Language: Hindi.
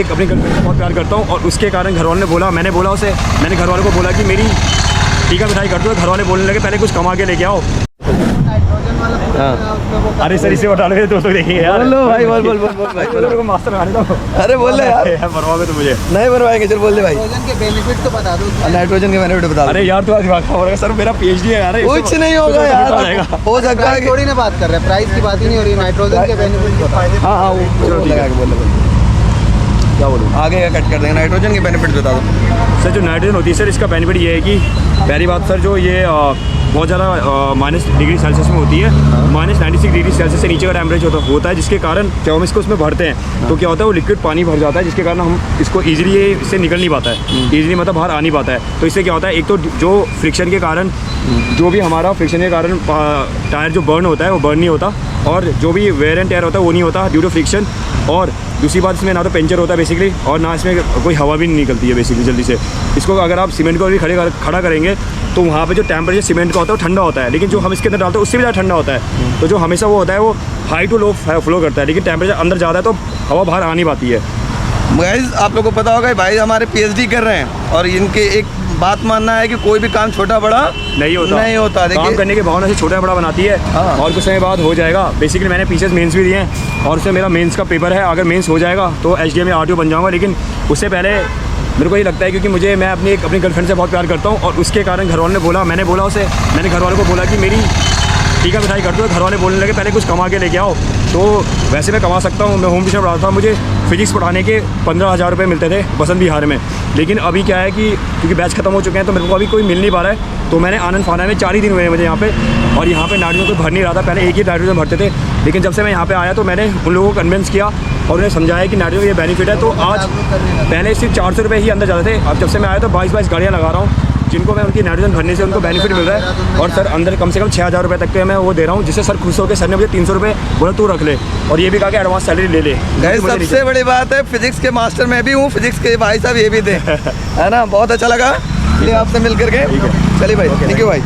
एक अपनी गर्लफ्रेंड से बहुत प्यार करता हूँ और उसके कारण घर वालों ने बोला, मैंने घर वालों को बोला कि मेरी टीका मिठाई कर दो। घर वाले बोलने लगे पहले कुछ कमा के लेके आओ। अरे सर इसे बता लो दोस्तों देखेंगे यार। बोलो भाई बोल भाई मास्टर आने दो। अरे बोल ले यार। मरवाओगे तो मुझे नहीं मरवाएंगे, चल बोल दे भाई। नाइट्रोजन के बेनिफिट तो बता दो। नाइट्रोजन के बेनिफिट बता दो। अरे यार थोड़ा दिमाग खराब हो रहा है सर, मेरा पीएचडी है यार। कुछ नहीं होगा यार, हो सकता है। थोड़ी ना बात कर रहे हैं, प्राइस की बात ही नहीं हो रही। नाइट्रोजन के बेनिफिट बता। हाँ वो लगा के बोल क्या बोलूँ, आगे का कट कर देंगे। नाइट्रोजन के बेनिफिट बता दो सर। जो नाइट्रोजन होती है सर, इसका बेनिफिट ये है कि पहली बात सर, जो ये बहुत ज़्यादा -डिग्री सेल्सियस में होती है। -96 डिग्री सेल्सियस से नीचे का टेम्परेचर होता है, जिसके कारण जब हम इसको उसमें भरते हैं तो क्या होता है, वो लिक्विड पानी भर जाता है, जिसके कारण हम इसको ईजिली इससे निकल नहीं पाता है। ईजिली मतलब बाहर आ नहीं पाता है। तो इससे क्या होता है, एक तो जो फ्रिक्शन के कारण, जो भी हमारा फ्रिक्शन के कारण टायर जो बर्न होता है वो बर्न नहीं होता, और जो भी वेयर एंड टेयर होता है वो नहीं होता ड्यू टू फ्रिक्शन। और दूसरी बात, इसमें ना तो पंचर होता है बेसिकली, और ना इसमें कोई हवा भी नहीं निकलती है बेसिकली जल्दी से। इसको अगर आप सीमेंट को भी खड़ा करेंगे तो वहाँ पे जो टेम्परेचर सीमेंट का होता है वो ठंडा होता है, लेकिन जो हम इसके अंदर डालते हैं उससे भी ज़्यादा ठंडा होता है। तो जो हमेशा वो होता है वो हाई टू लो फ्लो करता है, लेकिन टेम्परेचर अंदर ज़्यादा है तो हवा बाहर आ नहीं पाती है। गाइस, आप लोगों को पता होगा भाई हमारे पीएचडी कर रहे हैं, और इनके एक बात मानना है कि कोई भी काम छोटा बड़ा नहीं होता। काम करने के भावना से छोटा बड़ा बनाती है। हाँ। और कुछ समय बाद हो जाएगा। बेसिकली मैंने पीछे मेंस भी दिए हैं, और उससे मेरा मेंस का पेपर है। अगर मेंस हो जाएगा तो एचडीएम में आरटीओ बन जाऊंगा, लेकिन उससे पहले मेरे को ये लगता है, क्योंकि मैं अपनी गर्लफ्रेंड से बहुत प्यार करता हूँ, और उसके कारण घर वालों ने बोला, मैंने घर वालों को बोला कि मेरी टीका मिठाई कर दो। घर वाले बोलने लगे पहले कुछ कमा के लेके आओ। तो वैसे मैं कमा सकता हूँ, मैं होम ट्यूशन पढ़ाता था, मुझे फिजिक्स पढ़ाने के 15,000 रुपये मिलते थे बसंत विहार में। लेकिन अभी क्या है कि क्योंकि बैच खत्म हो चुके हैं तो मेरे को अभी कोई मिल नहीं पा रहा है। तो मैंने आनंद फाना में 4 ही दिन हुए मुझे यहाँ पे, और यहाँ पे नाइट्रोजन को भर नहीं रहा था। पहले एक ही नाइट्रोजन भरते थे, लेकिन जब से मैं यहाँ पे आया तो मैंने उन लोगों को कन्विंस किया और उन्हें समझाया कि नाइट्रोजन ये बेनिफिट है। तो आज पहले सिर्फ 400 रुपये ही अंदर जाते थे, अब जब से मैं आया तो 22 गाड़ियाँ लगा रहा हूँ, जिनको मैं उनकी नाइट्रोजन भरने से उनको बेनिफिट मिल रहा है। और सर अंदर कम से कम 6,000 रुपये तक के मैं वो दे रहा हूँ, जिससे सर खुश होकर सर ने मुझे 300 रुपये बोला तू रख ले, और ये भी कहा कि एडवांस सैलरी ले ले। गाइस, सबसे बड़ी बात है फिजिक्स के मास्टर मैं भी हूँ, फिजिक्स के भाई साहब ये भी थे, है ना। बहुत अच्छा लगा आपसे मिल करके। चलिए भाई, थैंक यू भाई।